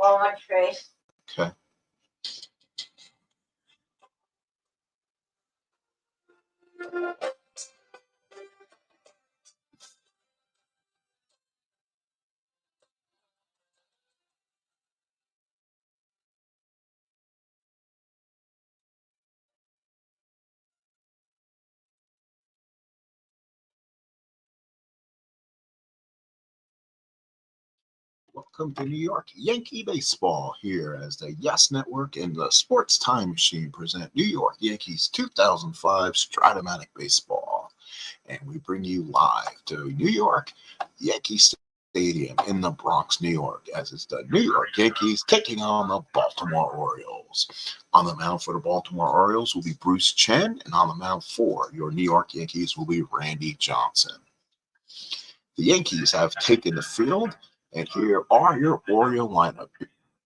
Walnut trace. Okay. Welcome to New York Yankee Baseball here as the Yes Network and the Sports Time Machine present New York Yankees 2005 Stratomatic Baseball. And we bring you live to New York Yankee Stadium in the Bronx, New York, as it's the New York Yankees taking on the Baltimore Orioles. On the mound for the Baltimore Orioles will be Bruce Chen, and on the mound for your New York Yankees will be Randy Johnson. The Yankees have taken the field, and here are your Oriole lineup.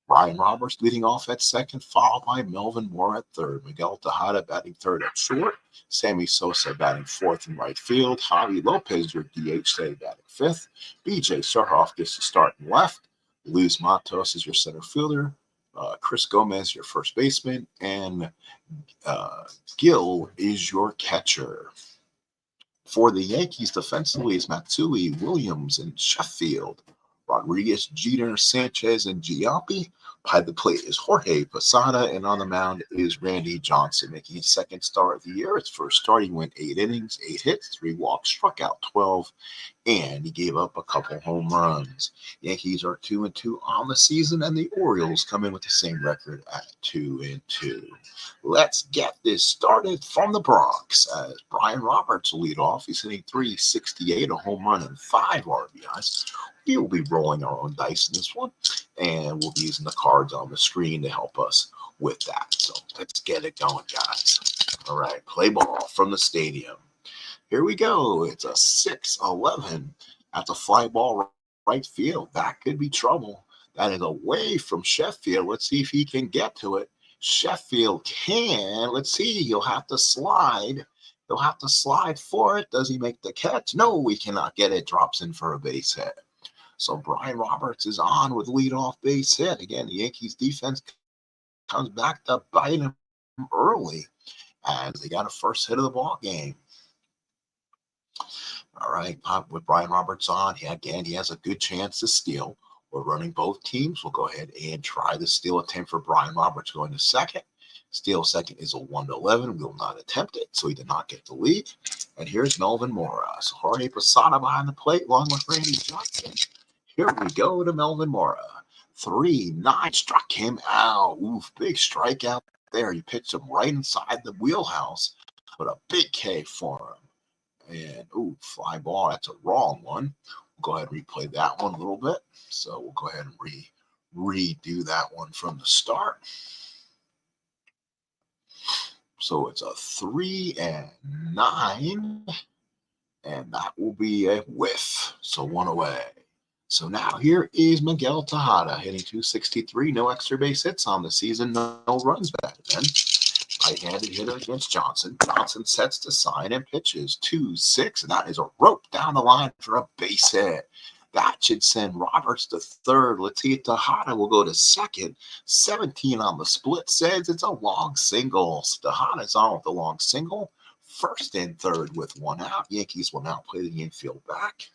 Brian Roberts leading off at second, followed by Melvin Moore at third. Miguel Tejada batting third at short. Sammy Sosa batting fourth in right field. Javi Lopez, your DH, today batting fifth. BJ Surhoff gets to start in left. Luis Matos is your center fielder. Chris Gomez, your first baseman. And Gil is your catcher. For the Yankees, defensively is Matsui, Williams, and Sheffield. Rodriguez, Jeter, Sanchez, and Giampi. By the plate is Jorge Posada, and on the mound is Randy Johnson, making his second start of the year. His first start, he went 8 innings, 8 hits, 3 walks, struck out 12, and he gave up a couple home runs. Yankees are 2-2 on the season, and the Orioles come in with the same record at 2-2. Let's get this started from the Bronx as Brian Roberts will lead off. He's hitting .368, a home run, and 5 RBIs. We will be rolling our own dice in this one, and we'll be using the cards on the screen to help us with that. So let's get it going, guys. All right, play ball from the stadium. Here we go. It's a 6-11 at the fly ball right field. That could be trouble. That is away from Sheffield. Let's see if he can get to it. Sheffield can. Let's see. He'll have to slide. He'll have to slide for it. Does he make the catch? No, we cannot get it. Drops in for a base hit. So Brian Roberts is on with leadoff base hit. Again, the Yankees defense comes back to bite him early as they got a first hit of the ball game. All right, with Brian Roberts on, he has a good chance to steal. We're running both teams. We'll go ahead and try the steal attempt for Brian Roberts going to second. Steal second is a 1-11. We will not attempt it, so he did not get the lead. And here's Melvin Mora. So Jorge Posada behind the plate, along with Randy Johnson. Here we go to Melvin Mora. 3-9 struck him out. Oof, big strikeout there. He pitched him right inside the wheelhouse, but a big K for him. And, ooh, fly ball. That's a wrong one. We'll go ahead and replay that one a little bit. So we'll go ahead and redo that one from the start. So it's a 3-9, and that will be a whiff. So one away. So now here is Miguel Tejada hitting .263. No extra base hits on the season. No runs batted in. Right-handed hitter against Johnson. Johnson sets the sign and pitches 2-6, and that is a rope down the line for a base hit. That should send Roberts to third. Let's see if Tejada will go to second. 17 on the split says it's a long single. Tejada's on with the long single. First and third with one out. Yankees will now play the infield back.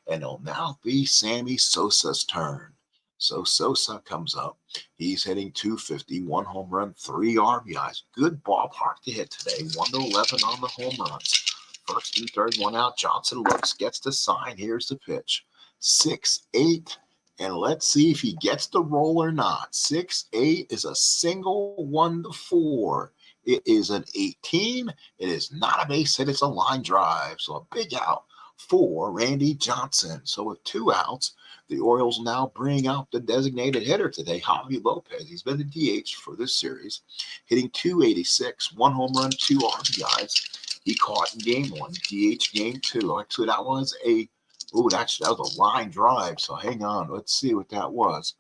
And it'll now be Sammy Sosa's turn. So Sosa comes up. He's hitting .250, 1 home run, 3 RBIs. Good ballpark to hit today. 1-11 on the home runs. First and third, 1 out. Johnson looks, gets the sign. Here's the pitch. 6-8. And let's see if he gets the roll or not. 6-8 is a single 1-4. It is an 18. It is not a base hit. It's a line drive. So a big out for Randy Johnson. So with 2 outs, the Orioles now bring out the designated hitter today, Javi Lopez. He's been the DH for this series, hitting .286, 1 home run, 2 RBIs. He caught in game 1, DH game 2. Actually, that was a a line drive. So hang on, let's see what that was.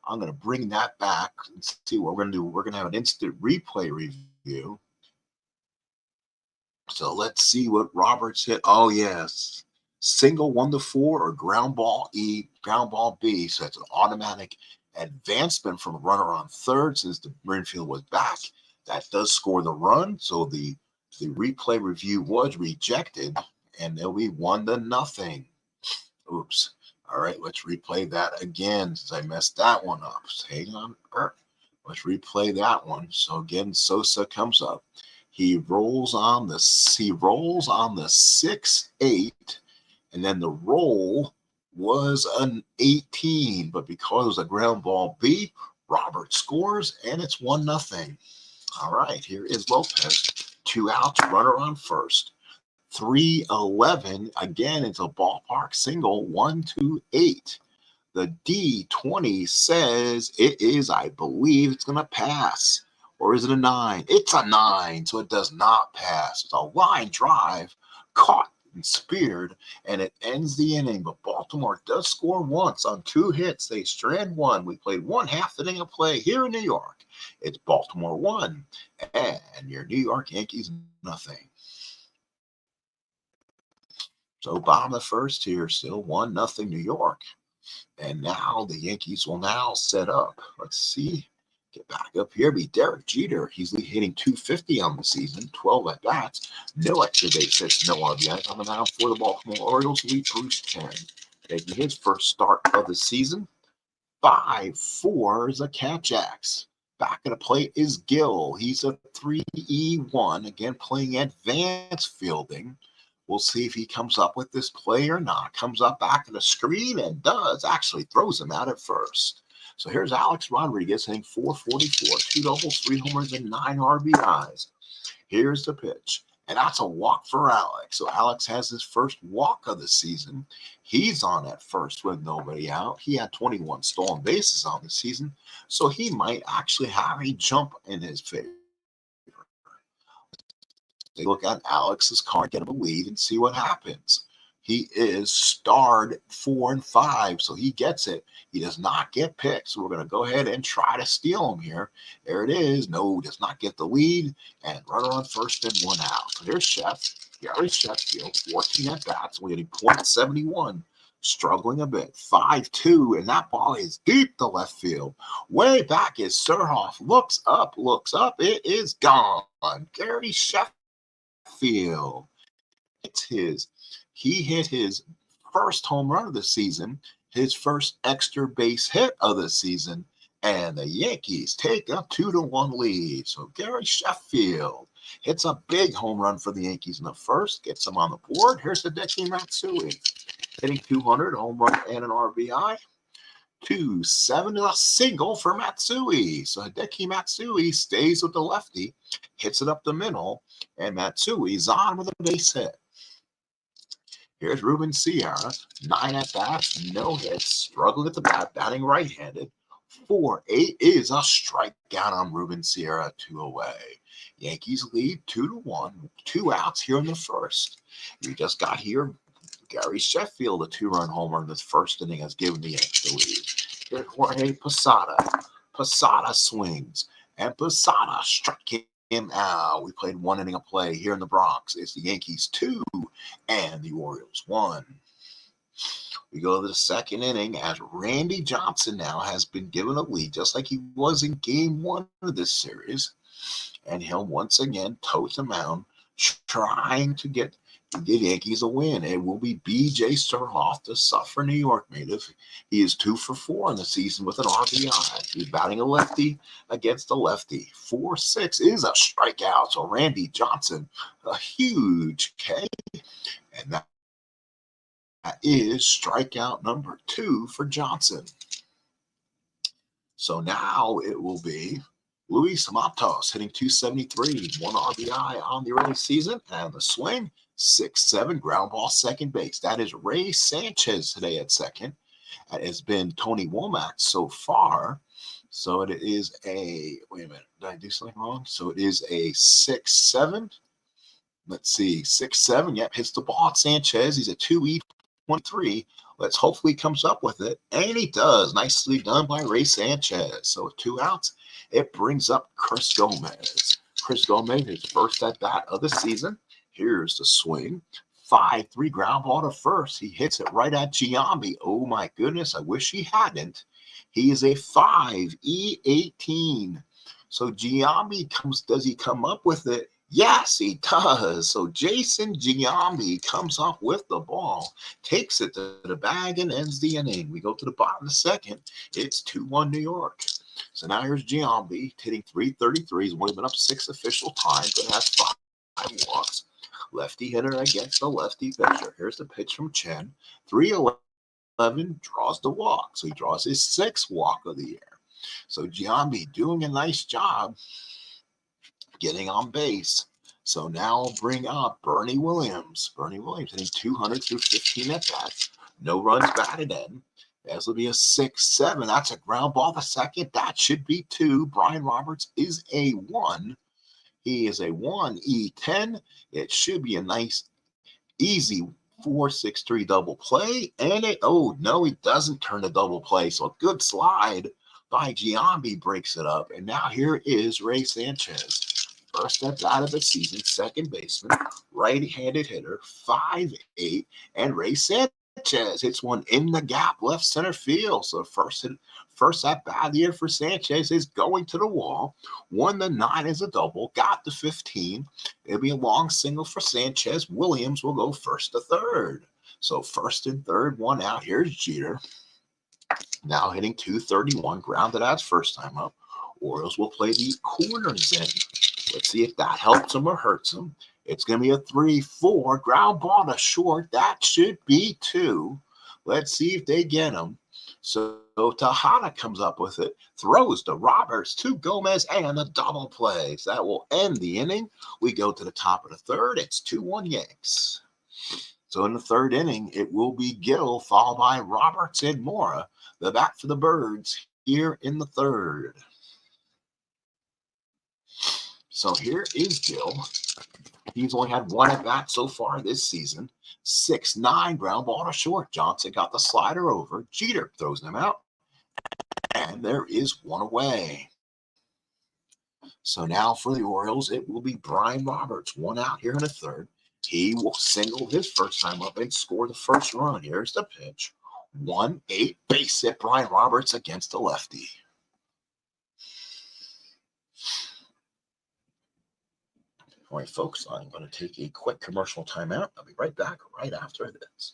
I'm going to bring that back and see what we're going to do. We're going to have an instant replay review. So let's see what Roberts hit. Oh, yes. Single 1-4 or ground ball E, ground ball B. So it's an automatic advancement from a runner on third since the infield was back. That does score the run, so the replay review was rejected, and they'll be 1-0. Oops. All right, let's replay that again since I messed that one up. Hang on. Let's replay that one. So again, Sosa comes up. He rolls on the 6-8, and then the roll was an 18, but because it was a ground ball B, Robert scores, and it's 1-0. All right, here is Lopez. 2 outs, runner on first. 3-11. Again, it's a ballpark single. 1-2-8. The D20 says it is, I believe, it's going to pass. Or is it a 9? It's a 9, so it does not pass. It's a line drive, caught and speared, and it ends the inning. But Baltimore does score once on 2 hits. They strand 1. We played 1/2 inning of play here in New York. It's Baltimore 1, and your New York Yankees nothing. So bottom of the first here, still 1-0 New York. And now the Yankees will now set up. Let's see. Get back up here. Be Derek Jeter. He's hitting 250 on the season, 12 at bats. No extra base hits, no RBIs on the mound for the Baltimore Orioles. Lead Bruce Chen, making his first start of the season. 5-4 is a catch-ax. Back at the plate is Gill. He's a 3-1. Again, playing advanced fielding. We'll see if he comes up with this play or not. Comes up back in the screen and does. Actually throws him out at first. So here's Alex Rodriguez hitting 444, 2 doubles, 3 homers, and 9 RBIs. Here's the pitch. And that's a walk for Alex. So Alex has his first walk of the season. He's on at first with nobody out. He had 21 stolen bases on the season. So he might actually have a jump in his favor. Take a look at Alex's card, get him a lead, and see what happens. He is starred 4 and 5, so he gets it. He does not get picked, so we're going to go ahead and try to steal him here. There it is. No, does not get the lead, and runner on first and 1 out. So here's Gary Sheffield, 14 at bats, hitting .71. Struggling a bit, 5-2, and that ball is deep to left field. Way back is Surhoff. Looks up. It is gone. Gary Sheffield. He hit his first home run of the season, his first extra base hit of the season, and the Yankees take a 2-1 lead. So Gary Sheffield hits a big home run for the Yankees in the first, gets them on the board. Here's Hideki Matsui hitting 200, home run and an RBI. 2-7, a single for Matsui. So Hideki Matsui stays with the lefty, hits it up the middle, and Matsui's on with a base hit. Here's Ruben Sierra, 9 at bats, no hits, struggling at the bat, batting right-handed. 4-8 is a strikeout on Ruben Sierra, 2 away. Yankees lead 2-1, 2 outs here in the first. We just got here. Gary Sheffield, a 2-run homer in this first inning, has given the Yankees the lead. Here's Jorge Posada. Posada swings, and Posada struck him out. We played 1 inning of play here in the Bronx. It's the Yankees 2 and the Orioles 1. We go to the second inning as Randy Johnson now has been given a lead, just like he was in game 1 of this series. And he'll once again tote the mound, trying to get the Yankees a win. It will be B.J. Surhoff, the Suffolk, New York native. He is 2 for 4 in the season with an RBI. He's batting a lefty against a lefty. 4-6 is a strikeout. So Randy Johnson, a huge K. And that is strikeout number 2 for Johnson. So now it will be Luis Matos hitting 273, 1 RBI on the early season, and the swing, 6-7 ground ball second base. That is Ray Sanchez today at second. It has been Tony Womack so far. So it is a, wait a minute, did I do something wrong? So it is a 6-7. Let's see, 6-7. Yep, hits the ball at Sanchez. He's a 2-E-23. Let's hopefully he comes up with it. And he does. Nicely done by Ray Sanchez. So with 2 outs, it brings up Chris Gomez. Chris Gomez, his first at bat of the season. Here's the swing. 5-3 ground ball to first. He hits it right at Giambi. Oh my goodness, I wish he hadn't. He is a 5, E18. So Giambi does he come up with it? Yes, he does. So Jason Giambi comes up with the ball, takes it to the bag, and ends the inning. We go to the bottom of the second. It's 2-1 New York. So now here's Giambi hitting 333. He's only been up 6 official times and has 5 walks. Lefty hitter against the lefty pitcher. Here's the pitch from Chen. 3-11, draws the walk. So he draws his 6th walk of the year. So Giambi doing a nice job getting on base. So now I'll bring up Bernie Williams. Bernie Williams hitting 200 through 15 at-bats. No runs batted in. This will be a 6-7. That's a ground ball. The second, that should be 2. Brian Roberts is a 1. He is a 1, E10. It should be a nice, easy 4-6-3 double play. And oh, no, he doesn't turn the double play. So a good slide by Giambi breaks it up. And now here is Ray Sanchez. First at bat of the season, second baseman, right-handed hitter, 5'8", and Ray Sanchez hits one in the gap, left center field. So first at bat of the year for Sanchez is going to the wall. 1-9 is a double, got to 15. It'll be a long single for Sanchez. Williams will go first to third. So first and third, 1 out. Here's Jeter. Now hitting 231, grounded out first time up. Orioles will play the corners in. Let's see if that helps him or hurts him. It's going to be a 3-4. Ground ball to short. That should be 2. Let's see if they get him. So Tejada comes up with it. Throws to Roberts, to Gomez, and a double play. So that will end the inning. We go to the top of the third. It's 2-1 Yanks. So in the third inning, it will be Gill, followed by Roberts and Mora. The bat for the Birds here in the third. So here is Gill. He's only had 1 at bat so far this season. 6-9, ground ball to short. Johnson got the slider over. Jeter throws them out. And there is 1 away. So now for the Orioles, it will be Brian Roberts. 1 out here in the third. He will single his first time up and score the first run. Here's the pitch. 1-8, base hit. Brian Roberts against the lefty. All right, folks, I'm going to take a quick commercial timeout. I'll be right back right after this.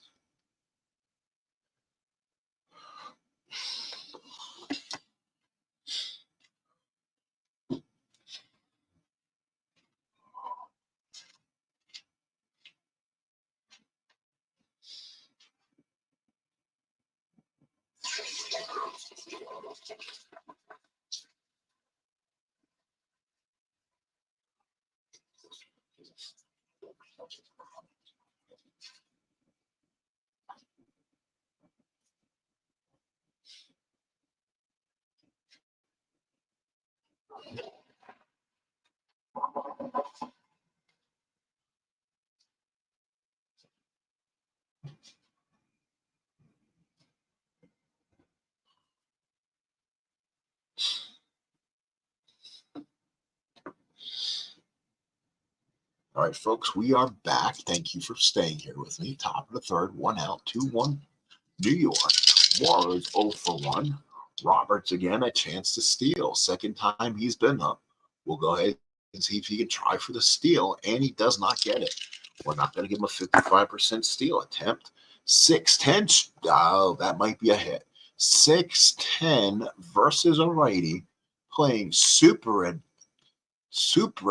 All right, folks, we are back. Thank you for staying here with me. Top of the third, 1 out, 2-1 New York. Warriors 0 for 1. Roberts again, a chance to steal. Second time he's been up. We'll go ahead and see if he can try for the steal, and he does not get it. We're not going to give him a 55% steal attempt. 6-10. Oh, that might be a hit. 6-10 versus a righty playing super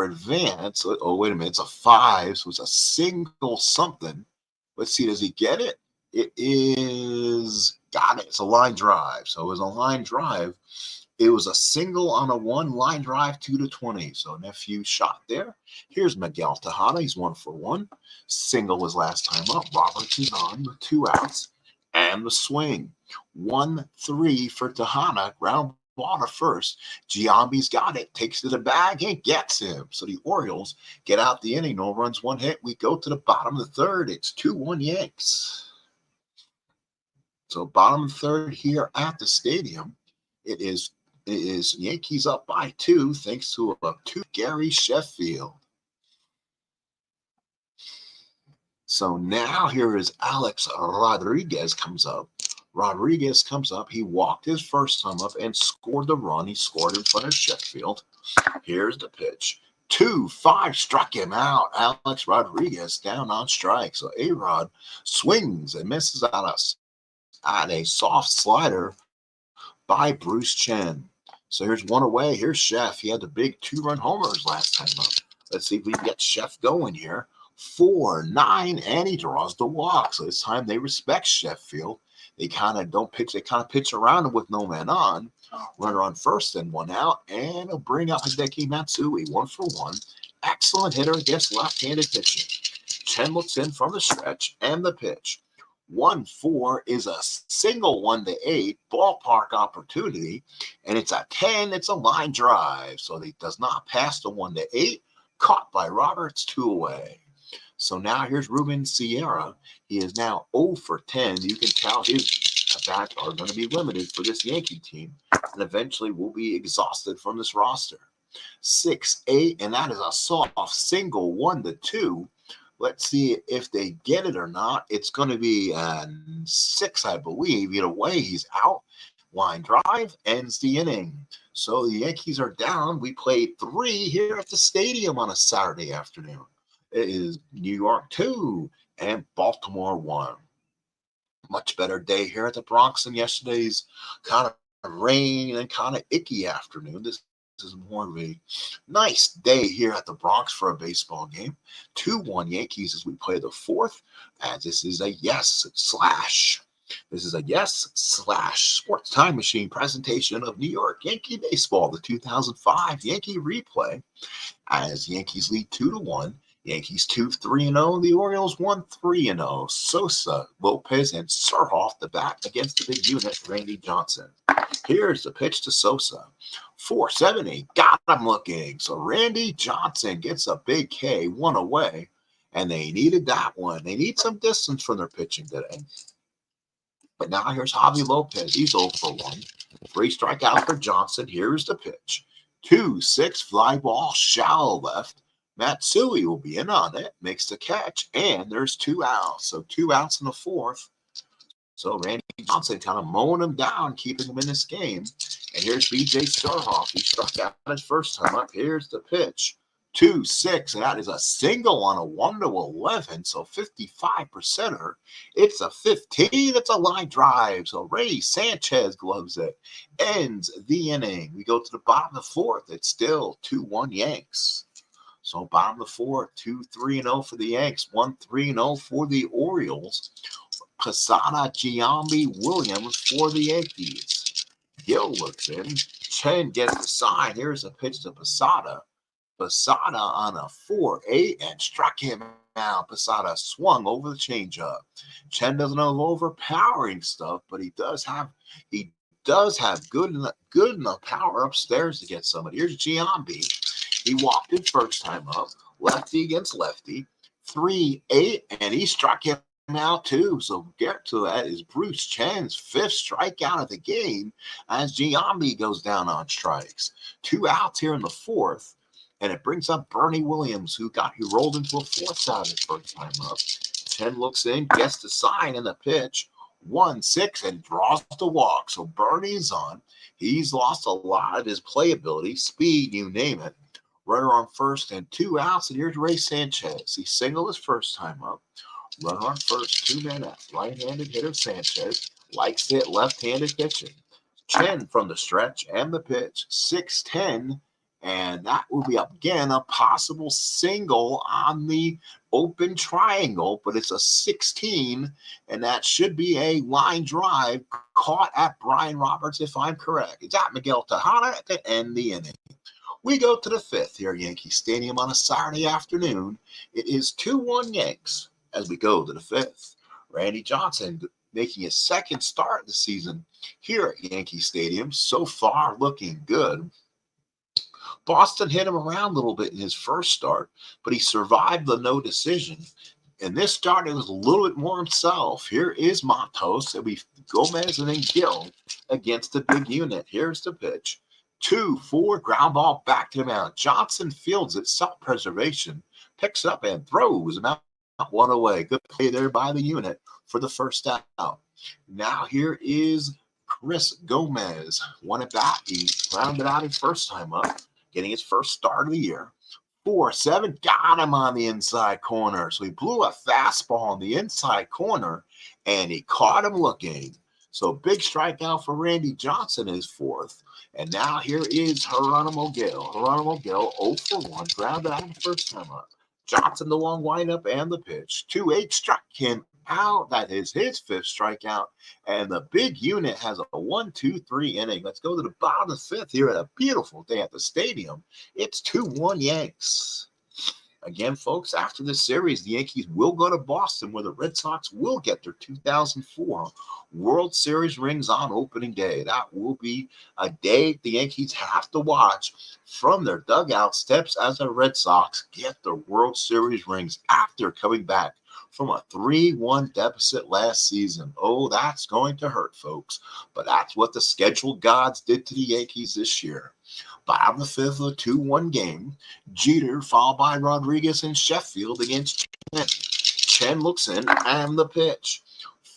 advanced. Oh, wait a minute. It's a 5, so it's a single something. Let's see. Does he get it? It is. Got it. It's a line drive. So it was a line drive. It was a single on a 1, line drive 2-20. So nephew shot there. Here's Miguel Tejada. He's 1 for 1. Single was last time up. Roberts is on with 2 outs. And the swing. 1-3 for Tejada. Ground ball to first. Giambi's got it. Takes to the bag and gets him. So the Orioles get out the inning. No runs, 1 hit. We go to the bottom of the third. It's 2-1 Yanks. So bottom of the third here at the stadium. It is Yankees up by 2 thanks to a 2 Gary Sheffield. So now here is Alex Rodriguez comes up. Rodriguez comes up. He walked his first time up and scored the run. He scored in front of Sheffield. Here's the pitch. 2-5 struck him out. Alex Rodriguez down on strike. So A-Rod swings and misses on a soft slider by Bruce Chen. So here's one away. Here's Chef. He had the big 2-run homers last time up. Let's see if we can get Chef going here. 4-9, and he draws the walk. So this time they respect Sheffield. They kind of don't pitch. They kind of pitch around him with no man on. Runner on first and one out, and he'll bring up Hideki Matsui, 1-for-1. Excellent hitter against left-handed pitching. Chen looks in from the stretch, and the pitch. 1-4 is a single 1-8 ballpark opportunity, and it's a 10. It's a line drive, so he does not pass the 1-8. Caught by Roberts, 2 away. So now here's Ruben Sierra. He is now 0-for-10. You can tell his at-bats are going to be limited for this Yankee team, and eventually will be exhausted from this roster. 6-8, and that is a soft single 1-2. Let's see if they get it or not. It's going to be 6, I believe. Either way, he's out. Line drive ends the inning. So the Yankees are down. We played 3 here at the stadium on a Saturday afternoon. It is New York 2 and Baltimore 1. Much better day here at the Bronx than yesterday's kind of rain and kind of icky afternoon. This is more of a nice day here at the Bronx for a baseball game. 2-1 Yankees as we play the 4th, as this is a Sports Time Machine presentation of New York Yankee baseball, the 2005 Yankee replay, as Yankees lead 2-1. Yankees 2-3-0. The Orioles 1-3-0. Sosa, Lopez, and Surhoff the bat against the big unit, Randy Johnson. Here's the pitch to Sosa. 4-7-8. Got him looking. So Randy Johnson gets a big K, 1 away, and they needed that one. They need some distance from their pitching today. But now here's Javi Lopez. He's 0-for-1. 3 strikeout for Johnson. Here's the pitch. 2-6 fly ball, shallow left. Matsui will be in on it, makes the catch, and there's 2 outs. So 2 outs in the 4th. So Randy Johnson kind of mowing him down, keeping him in this game. And here's B.J. Surhoff. He struck out his first time up. Here's the pitch. 2-6, and that is a single on a 1-11, so 55%er. It's a 15. It's a line drive. So Ray Sanchez gloves it. Ends the inning. We go to the bottom of the 4th. It's still 2-1 Yanks. So bottom of the 4th, 2-3-0 for the Yanks, 1-3-0 for the Orioles. Posada, Giambi, Williams for the Yankees. Gill looks in. Chen gets the sign. Here's a pitch to Posada. Posada on a 4-8 and struck him out. Posada swung over the changeup. Chen doesn't have overpowering stuff, but he does have good enough power upstairs to get somebody. Here's Giambi. He walked in first time up, lefty against lefty, 3-8, and he struck him out too. So get to that is Bruce Chen's 5th strikeout of the game as Giambi goes down on strikes. 2 outs here in the 4th, and it brings up Bernie Williams, who rolled into a 4th out his first time up. Chen looks in, gets the sign in the pitch, 1-6, and draws the walk. So Bernie's on. He's lost a lot of his playability, speed, you name it. Runner on first and 2 outs, and here's Ray Sanchez. He singled his first time up. Runner on first, 2 men out. Right-handed hitter Sanchez likes to hit left-handed pitching. Chen from the stretch and the pitch, 6-10, and that will be again a possible single on the open triangle, but it's a 16, and that should be a line drive caught at Brian Roberts, if I'm correct. It's at Miguel Tejada to end the inning. We go to the 5th here at Yankee Stadium on a Saturday afternoon. It is 2-1 Yanks as we go to the 5th. Randy Johnson making his 2nd start of the season here at Yankee Stadium. So far looking good. Boston hit him around a little bit in his first start, but he survived the no decision. In this start, it was a little bit more himself. Here is Matos, and we Gomez and then Gill against the big unit. Here's the pitch. 2-4, ground ball back to the mound. Johnson fields it, self-preservation, picks up and throws him out one away. Good play there by the unit for the first out. Now here is Chris Gomez. One at bat. He rounded out his first time up, getting his first start of the year. 4-7, got him on the inside corner. So he blew a fastball on the inside corner, and he caught him looking. So big strikeout for Randy Johnson, his fourth. And now here is Geronimo Gil. Geronimo Gil, 0 for 1, grounded out the first time up. Johnson, the long windup and the pitch. 2-8 struck him out. That is his fifth strikeout. And the big unit has a 1-2-3 inning. Let's go to the bottom of the fifth here at a beautiful day at the stadium. It's 2-1 Yanks. Again, folks, after this series, the Yankees will go to Boston, where the Red Sox will get their 2004 World Series rings on opening day. That will be a day the Yankees have to watch from their dugout steps as the Red Sox get their World Series rings after coming back from a 3-1 deficit last season. Oh, that's going to hurt, folks. But that's what the schedule gods did to the Yankees this year. Bottom of the fifth, a 2-1 game. Jeter followed by Rodriguez and Sheffield against Chen. Chen looks in and the pitch.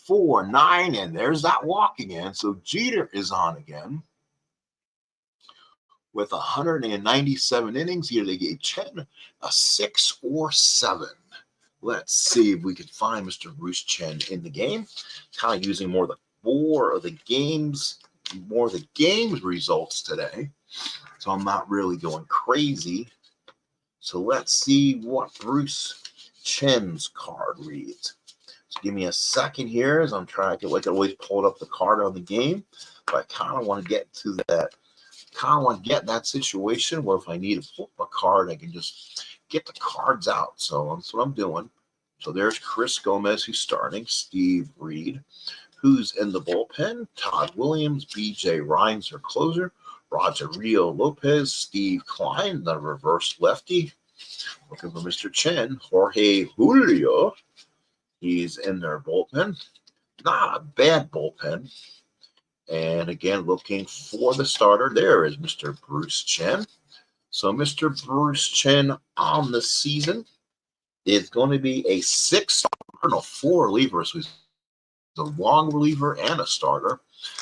4-9, and there's that walk again. So Jeter is on again. With 197 innings here, they gave Chen a 6 or 7. Let's see if we can find Mr. Bruce Chen in the game. Kind of using more of the games results today. So I'm not really going crazy. So let's see what Bruce Chen's card reads. So give me a second here as I'm trying to get, I always pulled up the card on the game, but I kind of want to get to that. Kind of want to get in that situation where if I need to flip a card, I can just get the cards out. So that's what I'm doing. So there's Chris Gomez, who's starting. Steve Reed, who's in the bullpen. Todd Williams, B.J. Rhines, their closer. Rogerio Lopez, Steve Klein, the reverse lefty. Looking for Mr. Chen. Jorge Julio, he's in their bullpen. Not a bad bullpen. And again, looking for the starter, there is Mr. Bruce Chen. So Mr. Bruce Chen on the season is going to be a 4 reliever. So he's a long reliever and a starter.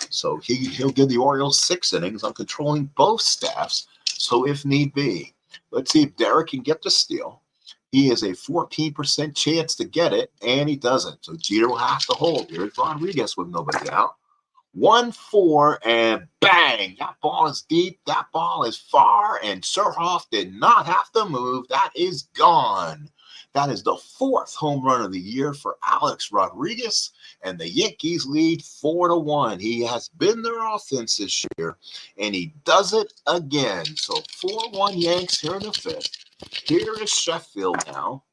So he'll give the Orioles 6 innings. I'm controlling both staffs, so if need be. Let's see if Derek can get the steal. He has a 14% chance to get it, and he doesn't. So Jeter will have to hold. Here's Rodriguez with nobody out. 1-4, and bang! That ball is deep. That ball is far, and Surhoff did not have to move. That is gone. That is the 4th home run of the year for Alex Rodriguez, and the Yankees lead 4-1. He has been their offense this year, and he does it again. So 4-1 Yanks here in the 5th. Here is Sheffield now.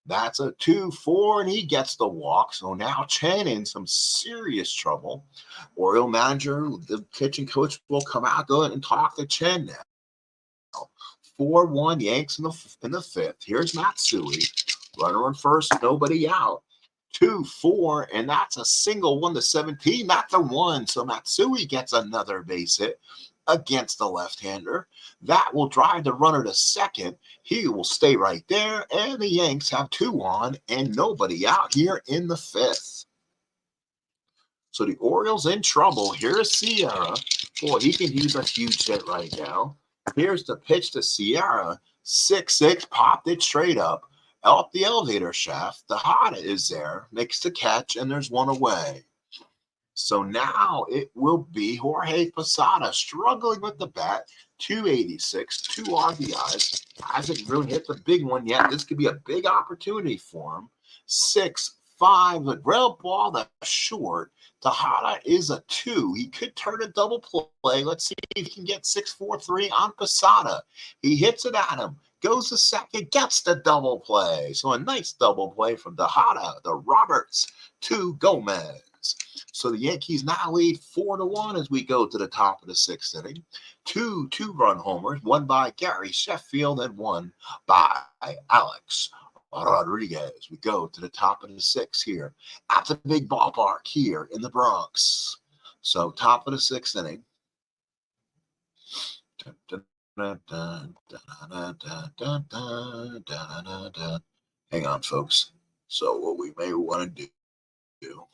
That's a 2-4, and he gets the walk. So now Chen in some serious trouble. Oriole manager, the pitching coach will come out, go ahead and talk to Chen now. 4-1 Yanks in the 5th. Here's Matsui. Runner on first, nobody out. 2-4, and that's a single 1-17. That's a 1. So Matsui gets another base hit against the left-hander. That will drive the runner to second. He will stay right there, and the Yanks have 2 on and nobody out here in the 5th. So the Orioles in trouble. Here's Sierra. Boy, he can use a huge hit right now. Here's the pitch to Sierra. 6-6, popped it straight up the elevator shaft. Tejada is there, makes the catch, and there's 1 away. So now it will be Jorge Posada struggling with the bat. 286, 2 RBIs. Hasn't really hit the big one yet. This could be a big opportunity for him. 6-5, the ground ball that's short. Tejada is a 2. He could turn a double play. Let's see if he can get 6-4-3 on Posada. He hits it at him. Goes to second, gets the double play. So a nice double play from Tejada, the Roberts to Gomez. So the Yankees now lead 4-1 as we go to the top of the 6th inning. 2 2-run homers, 1 by Gary Sheffield and 1 by Alex Rodriguez. We go to the top of the 6th here at the big ballpark here in the Bronx. So top of the 6th inning. Hang on, folks. So what we may want to do.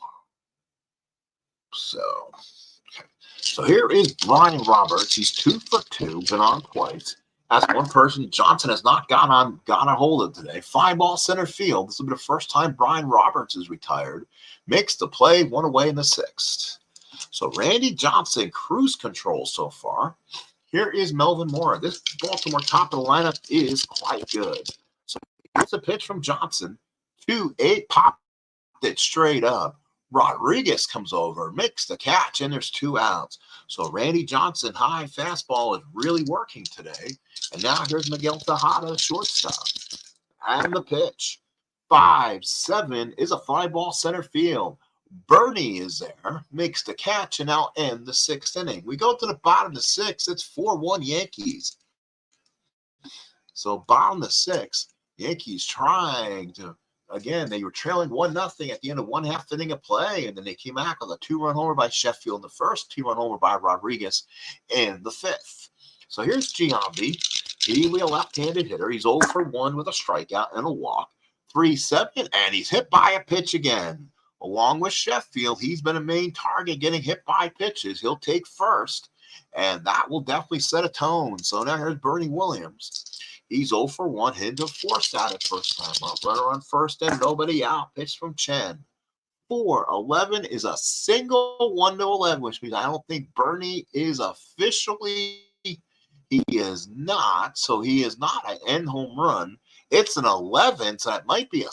So, okay. So here is Brian Roberts. He's 2 for 2, been on twice. That's one person Johnson has not got a hold of today. 5-ball center field. This will be the first time Brian Roberts is retired. Makes the play, one away in the 6th. So Randy Johnson, cruise control so far. Here is Melvin Mora. This Baltimore top of the lineup is quite good. So here's a pitch from Johnson. 2-8, popped it straight up. Rodriguez comes over, makes the catch, and there's 2 outs. So Randy Johnson, high fastball, is really working today. And now here's Miguel Tejada, shortstop. And the pitch. 5-7 is a fly ball center field. Bernie is there, makes the catch, and now end the 6th inning. We go to the bottom of the 6th. It's 4-1 Yankees. So bottom of the 6th, Yankees trying to, again, they were trailing 1-0 at the end of 1/2 inning of play, and then they came back with a 2-run homer by Sheffield in the first, 2-run homer by Rodriguez in the 5th. So here's Giambi. He's a left-handed hitter. He's 0 for 1 with a strikeout and a walk. 3-7, and he's hit by a pitch again. Along with Sheffield, he's been a main target getting hit by pitches. He'll take first, and that will definitely set a tone. So now here's Bernie Williams. He's 0 for 1, hit into forced out at first time up. Runner on first and nobody out. Pitch from Chen. 4-11 is a single 1-11, which means I don't think Bernie is officially. He is not. So he is not an end home run. It's an 11, so that may be a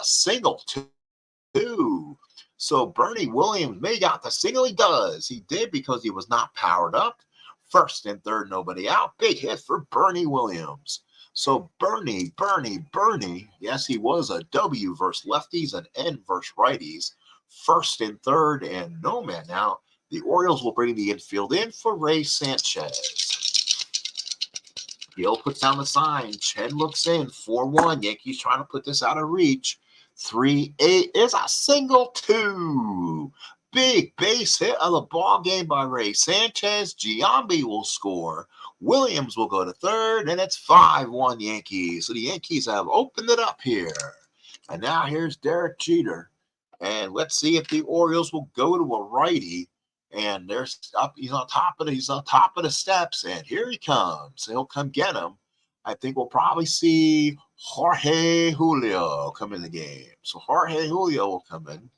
single 2. So Bernie Williams may got the single. He does. He did because he was not powered up. First and third, nobody out. Big hit for Bernie Williams. So Bernie. Yes, he was a W versus lefties and N versus righties. First and third, and no man out. The Orioles will bring the infield in for Ray Sanchez. Gill puts down the sign. Chen looks in. 4-1. Yankees trying to put this out of reach. 3-8 is a single 2. Big base hit of the ball game by Ray Sanchez. Giambi will score. Williams will go to third, and it's 5-1 Yankees. So the Yankees have opened it up here. And now here's Derek Jeter. And let's see if the Orioles will go to a righty. And there's up. He's on top of the steps, and here he comes. He'll come get him. I think we'll probably see Jorge Julio come in the game. So Jorge Julio will come in.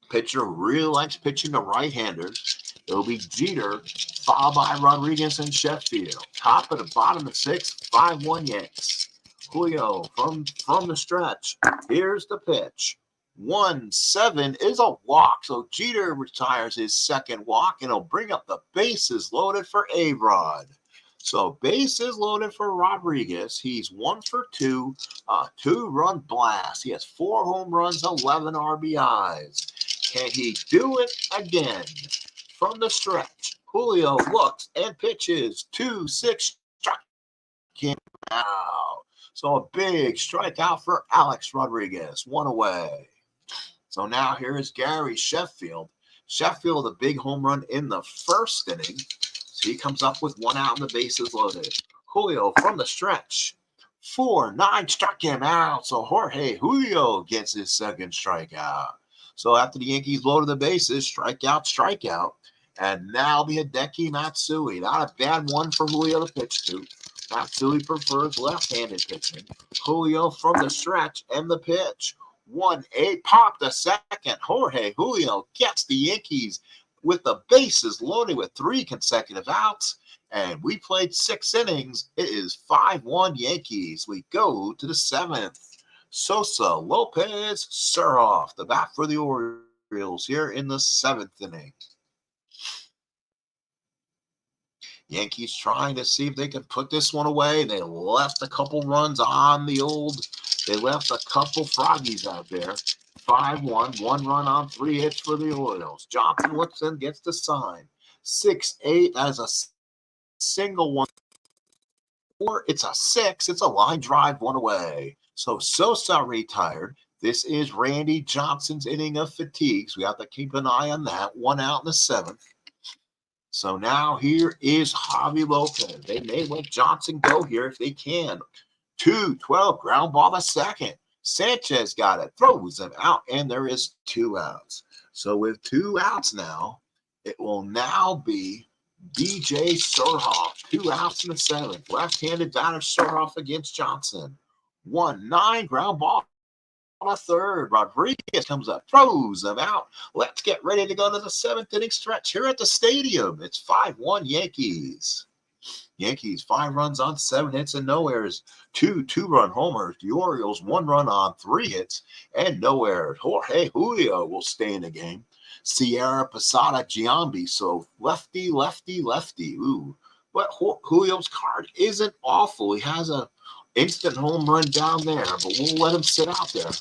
Pitcher really likes pitching to right-handers. It'll be Jeter, followed by Rodriguez and Sheffield. Top of the bottom of 6th, 5-1 Yanks. Julio from the stretch. Here's the pitch. 1-7 is a walk. So Jeter retires his second walk, and he'll bring up the bases loaded for A-Rod. So bases loaded for Rodriguez. He's 1 for 2, a 2-run blast. He has 4 home runs, 11 RBIs. Can he do it again? From the stretch, Julio looks and pitches. 2-6, struck him out. So a big strikeout for Alex Rodriguez. 1 away. So now here is Gary Sheffield. Sheffield, a big home run in the first inning. So he comes up with 1 out and the bases loaded. Julio from the stretch. 4-9, struck him out. So Jorge Julio gets his second strikeout. So after the Yankees loaded the bases, strikeout. And now the Hideki Matsui. Not a bad one for Julio to pitch to. Matsui prefers left-handed pitching. Julio from the stretch and the pitch. 1-8, pop the second. Jorge Julio gets the Yankees with the bases loaded with 3 consecutive outs. And we played 6 innings. It is 5-1 Yankees. We go to the 7th. Sosa, Lopez, Suroff, the bat for the Orioles here in the 7th inning. Yankees trying to see if they can put this one away. They left a couple runs on they left a couple froggies out there. 5-1, 1 run on 3 hits for the Orioles. Johnson looks in, gets the sign. 6-8 as a single 1. Or it's a 6. It's a line drive, 1 away. So Sosa retired. This is Randy Johnson's inning of fatigues. We have to keep an eye on that. 1 out in the 7th. So now here is Javi Lopez. They may let Johnson go here if they can. 2-12 ground ball to second. Sanchez got it, throws him out, and there is 2 outs. So with 2 outs now, it will now be DJ Surhoff. 2 outs in the 7th. Left-handed batter Surhoff against Johnson. 1-9 ground ball on a third. Rodriguez comes up, throws them out. Let's get ready to go to the 7th inning stretch here at the stadium. It's 5-1 Yankees. Yankees 5 runs on 7 hits and no errors. 2 2-run homers. The Orioles 1 run on 3 hits and no errors. Jorge Julio will stay in the game. Sierra Posada Giambi. So lefty, lefty, lefty. Ooh. But Julio's card isn't awful. He has a instant home run down there, but we'll let him sit out there.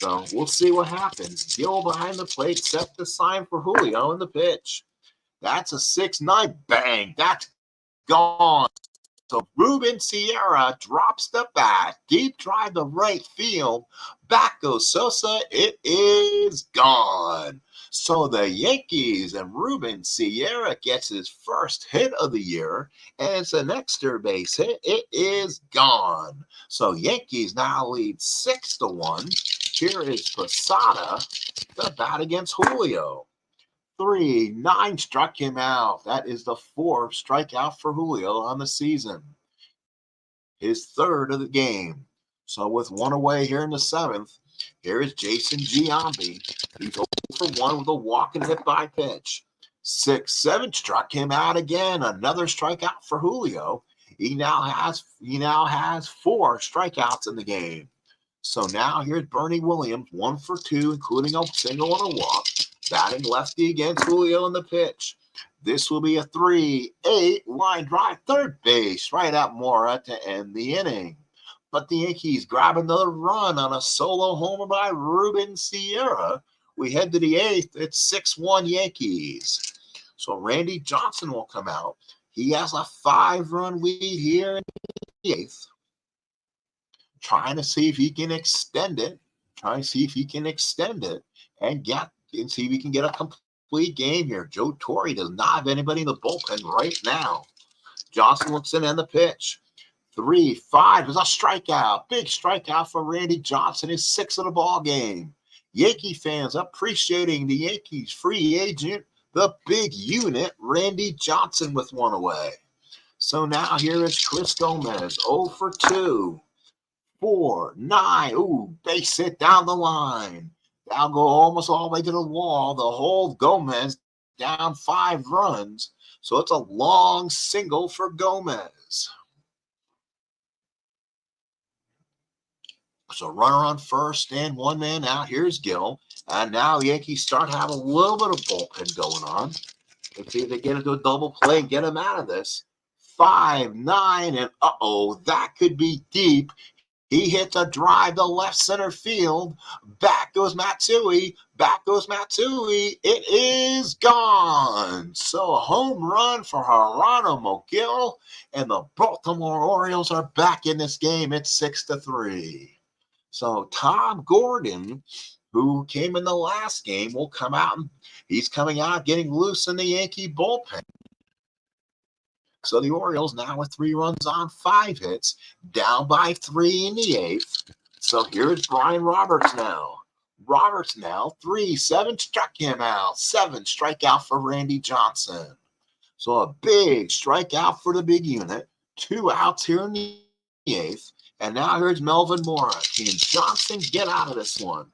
So we'll see what happens. Gill behind the plate, set the sign for Julio in the pitch. That's a 6-9. Bang. That's gone. So Ruben Sierra drops the bat. Deep drive to right field. Back goes Sosa. It is gone. So the Yankees and Ruben Sierra gets his first hit of the year, and it's an extra base hit. It is gone. So Yankees now lead 6-1. Here is Posada, the bat against Julio. 3-9 struck him out. That is the 4th strikeout for Julio on the season. His 3rd of the game. So with 1 away here in the 7th, here is Jason Giambi. He's 0 for 1 with a walk and hit by pitch. 6-7 struck him out again. Another strikeout for Julio. He now has 4 strikeouts in the game. So now here's Bernie Williams, 1 for 2, including a single and a walk. Batting lefty against Julio in the pitch. This will be a 3-8 line drive, third base, right at Mora to end the inning. But the Yankees grab another run on a solo homer by Ruben Sierra. We head to the 8th. It's 6-1 Yankees. So Randy Johnson will come out. He has a 5-run lead here in the 8th. Trying to see if he can extend it. And see if he can get a complete game here. Joe Torre does not have anybody in the bullpen right now. Johnson looks in on the pitch. 3-5 is a strikeout. Big strikeout for Randy Johnson. His 6th of the ball game. Yankee fans appreciating the Yankees free agent, the big unit, Randy Johnson with 1 away. So now here is Chris Gomez, 0 for 2. 4-9. Ooh, base hit down the line. That'll go almost all the way to the wall. The whole Gomez down 5 runs. So it's a long single for Gomez. So runner on first and 1 man out. Here's Gill. And now the Yankees start having a little bit of bullpen going on. Let's see if they get into a double play and get him out of this. 5-9, and that could be deep. He hits a drive to left center field. Back goes Matsui. It is gone. So a home run for Geronimo Gil, and the Baltimore Orioles are back in this game. It's 6-3. So Tom Gordon, who came in the last game, will come out, and he's coming out getting loose in the Yankee bullpen. So the Orioles now with 3 runs on 5 hits, down by 3 in the 8th. So here's Brian Roberts now. 3-7 struck him out. 7 strikeout for Randy Johnson. So a big strikeout for the big unit. 2 outs here in the 8th. And now here's Melvin Mora. Can Johnson get out of this one?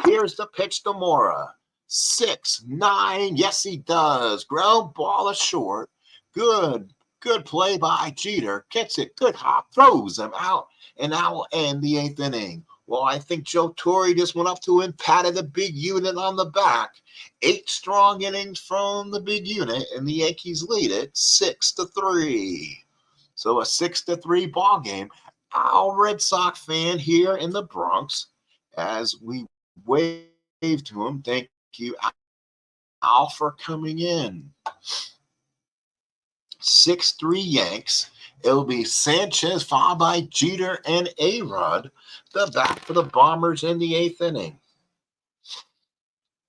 Here's the pitch to Mora. 6-9. Yes, he does. Ground ball is short. Good play by Jeter. Gets it. Good hop. Throws him out. And that will end the 8th inning. Well, I think Joe Torre just went up to him, patted the big unit on the back. 8 strong innings from the big unit, and the Yankees lead it 6-3. So a 6-3 ball game. Our Red Sox fan here in the Bronx, as we wave to him. Thank you, Al, for coming in. 6-3 Yanks. It'll be Sanchez followed by Jeter and A-Rod, the bat for the Bombers in the 8th inning.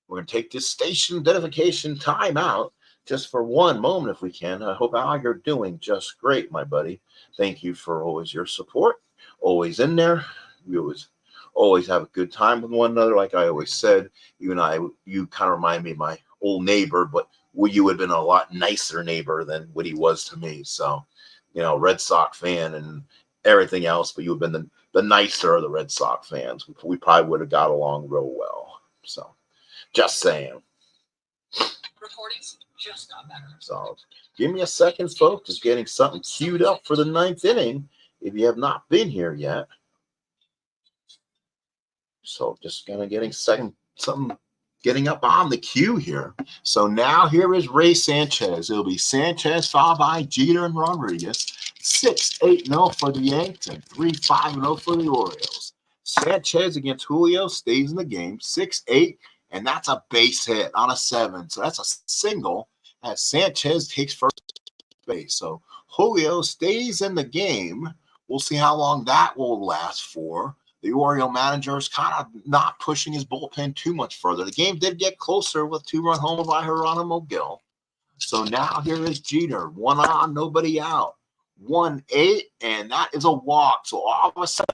We're going to take this station identification timeout just for 1 moment if we can. I hope, Al, you're doing just great, my buddy. Thank you for always your support. always in there. We always have a good time with one another. Like I always said, you kind of remind me of my old neighbor, but you would have been a lot nicer neighbor than what he was to me. So, Red Sox fan and everything else, but you would have been the nicer of the Red Sox fans. We probably would have got along real well. So, just saying. Recordings just got better. So, give me a second, folks. Just getting something queued up for the 9th inning. If you have not been here yet. So just kind of getting something getting up on the queue here. So now here is Ray Sanchez. It'll be Sanchez followed by Jeter and Rodriguez. 6-8-0 for the Yanks and 3-5-0 for the Orioles. Sanchez against Julio stays in the game. 6-8, and that's a base hit on a 7. So that's a single as Sanchez takes first base. So Julio stays in the game. We'll see how long that will last for. The Oriole manager is kind of not pushing his bullpen too much further. The game did get closer with 2-run homer by Geronimo Gil. So now here is Jeter. 1 on, nobody out. 1-8, and that is a walk. So all of a sudden,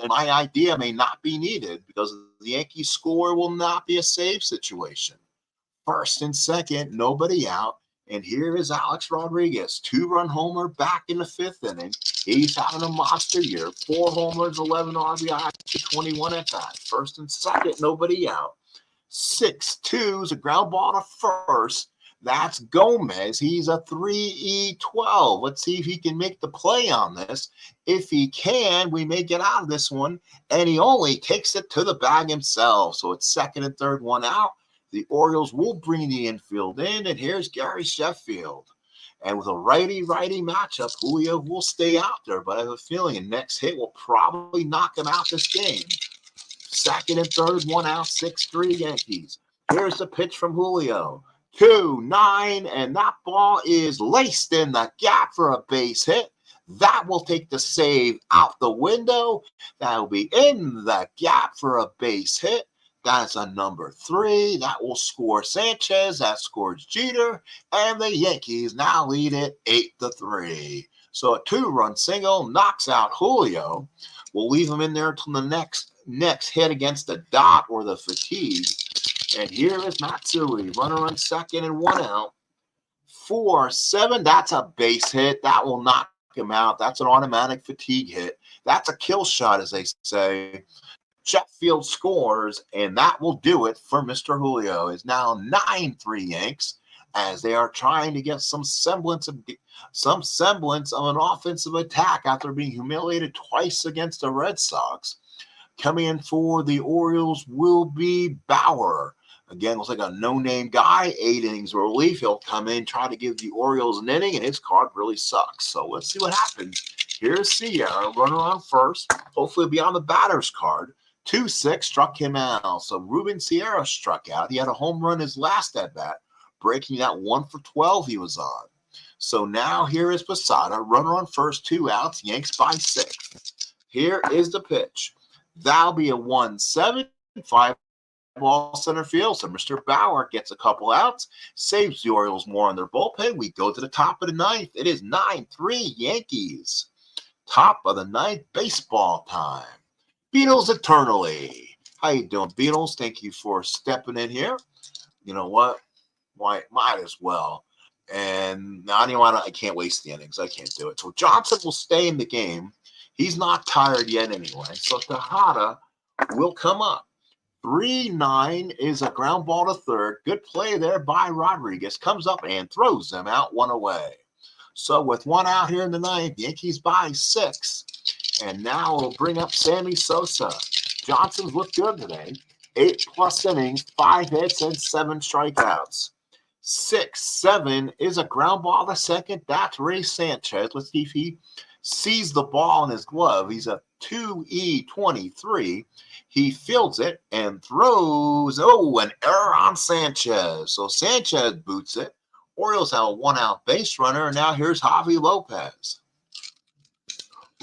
my idea may not be needed because the Yankees score will not be a save situation. First and second, nobody out. And here is Alex Rodriguez, 2-run homer back in the 5th inning. He's having a monster year. 4 homers, 11 RBI, 21 at bat. First and second, nobody out. 6-2 is a ground ball to first. That's Gomez. He's a 3-12. Let's see if he can make the play on this. If he can, we may get out of this one. And he only takes it to the bag himself. So it's second and third, 1 out. The Orioles will bring the infield in, and here's Gary Sheffield. And with a righty-righty matchup, Julio will stay out there, but I have a feeling the next hit will probably knock him out this game. Second and third, 1 out, 6-3 Yankees. Here's the pitch from Julio. 2-9, and that ball is laced in the gap for a base hit. That will take the save out the window. That will be in the gap for a base hit. That's a number 3. That will score Sanchez. That scores Jeter. And the Yankees now lead it 8-3. So a 2-run single knocks out Julio. We'll leave him in there until the next hit against the dot or the fatigue. And here is Matsui. Runner on second and 1 out. 4-7. That's a base hit. That will knock him out. That's an automatic fatigue hit. That's a kill shot, as they say. Sheffield scores, and that will do it for Mr. Julio. It's now 9-3 Yanks as they are trying to get some semblance of an offensive attack after being humiliated twice against the Red Sox. Coming in for the Orioles will be Bauer. Again, looks like a no-name guy. 8 innings of relief. He'll come in, try to give the Orioles an inning, and his card really sucks. So let's see what happens. Here's Sierra, runner on first. Hopefully it'll be on the batter's card. 2-6 struck him out. So Ruben Sierra struck out. He had a home run his last at-bat, breaking that 1 for 12 he was on. So now here is Posada, runner on first, 2 outs, Yanks by 6. Here is the pitch. That'll be a 1-7, 5 ball center field. So Mr. Bauer gets a couple outs, saves the Orioles more on their bullpen. We go to the top of the 9th. It is 9-3 Yankees. Top of the 9th, baseball time. Beatles eternally. How you doing, Beatles? Thank you for stepping in here. You know what? Might as well. And I can't waste the innings. I can't do it. So Johnson will stay in the game. He's not tired yet anyway. So Tejada will come up. 3-9 is a ground ball to third. Good play there by Rodriguez. Comes up and throws them out 1 away. So with 1 out here in the 9th, Yankees by 6. And now we'll bring up Sammy Sosa. Johnson's looked good today. 8+ innings, 5 hits, and 7 strikeouts. 6-7 is a ground ball to second. That's Ray Sanchez. Let's see if he sees the ball in his glove. He's a 2E23. He fields it and throws. Oh, an error on Sanchez. So Sanchez boots it. Orioles have a 1-out base runner. And now here's Javi Lopez.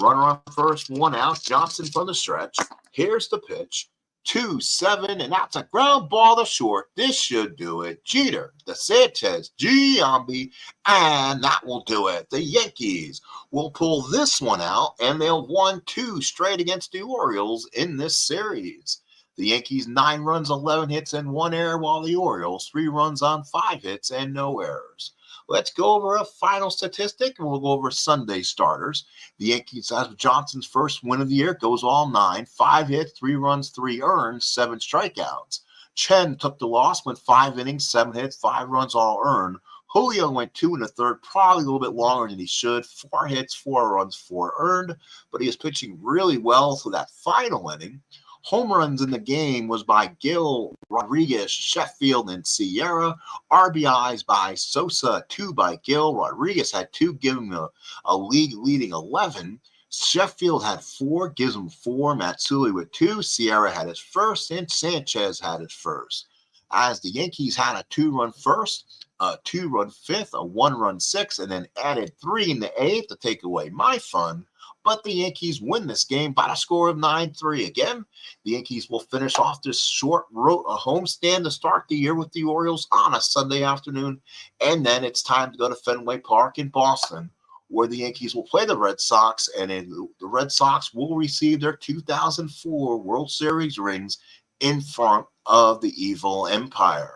Runner on first, 1 out. Johnson from the stretch. Here's the pitch. 2-7, and that's a ground ball to short. This should do it. Jeter, the Sanchez, Giambi, and that will do it. The Yankees will pull this one out, and they'll won 2 straight against the Orioles in this series. The Yankees 9 runs, 11 hits, and 1 error, while the Orioles 3 runs on 5 hits and no errors. Let's go over a final statistic, and we'll go over Sunday starters. The Yankees, as Johnson's first win of the year, goes all 9, 5 hits, 3 runs, 3 earned, 7 strikeouts. Chen took the loss, went 5 innings, 7 hits, 5 runs, all earned. Julio went 2 1/3, probably a little bit longer than he should. 4 hits, 4 runs, 4 earned, but he is pitching really well for that final inning. Home runs in the game was by Gil, Rodriguez, Sheffield, and Sierra. RBIs by Sosa, 2 by Gil. Rodriguez had 2, giving him a league-leading 11. Sheffield had 4, gives him 4. Matsui with 2. Sierra had his first, and Sanchez had his first. As the Yankees had a 2-run first, a 2-run fifth, a 1-run sixth, and then added 3 in the 8th to take away my fun. But the Yankees win this game by a score of 9-3. Again, the Yankees will finish off this short homestand to start the year with the Orioles on a Sunday afternoon. And then it's time to go to Fenway Park in Boston, where the Yankees will play the Red Sox, and the Red Sox will receive their 2004 World Series rings in front of the Evil Empire.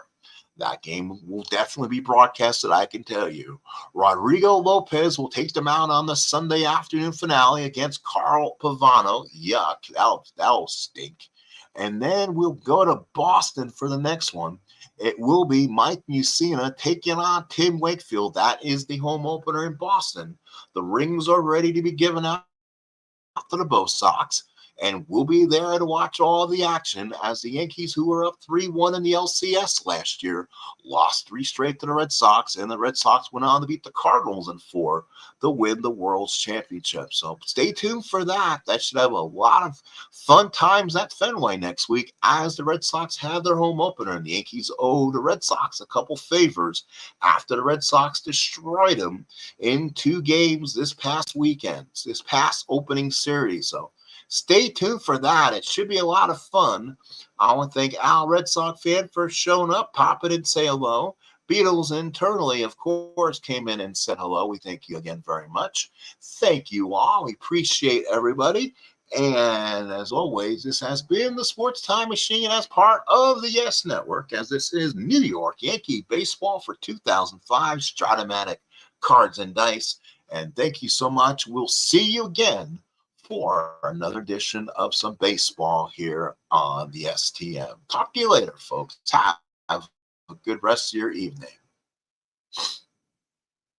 That game will definitely be broadcasted, I can tell you. Rodrigo Lopez will take them out on the Sunday afternoon finale against Carl Pavano. Yuck, that'll stink. And then we'll go to Boston for the next one. It will be Mike Mussina taking on Tim Wakefield. That is the home opener in Boston. The rings are ready to be given out to the Bo Sox, and we'll be there to watch all the action as the Yankees, who were up 3-1 in the LCS last year, lost 3 straight to the Red Sox, and the Red Sox went on to beat the Cardinals in 4 to win the World's Championship. So stay tuned for that. That should have a lot of fun times at Fenway next week as the Red Sox have their home opener, and the Yankees owe the Red Sox a couple favors after the Red Sox destroyed them in 2 games this past weekend, this past opening series. So stay tuned for that. It should be a lot of fun. I want to thank Al, Red Sox fan, for showing up, popping and say hello. Beatles internally, of course, came in and said hello. We thank you again very much. Thank you all. We appreciate everybody. And as always, this has been the Sports Time Machine as part of the Yes Network, as this is New York Yankee baseball for 2005 Stratomatic Cards and Dice. And thank you so much. We'll see you again for another edition of some baseball here on the STM. Talk to you later, folks. Have a good rest of your evening.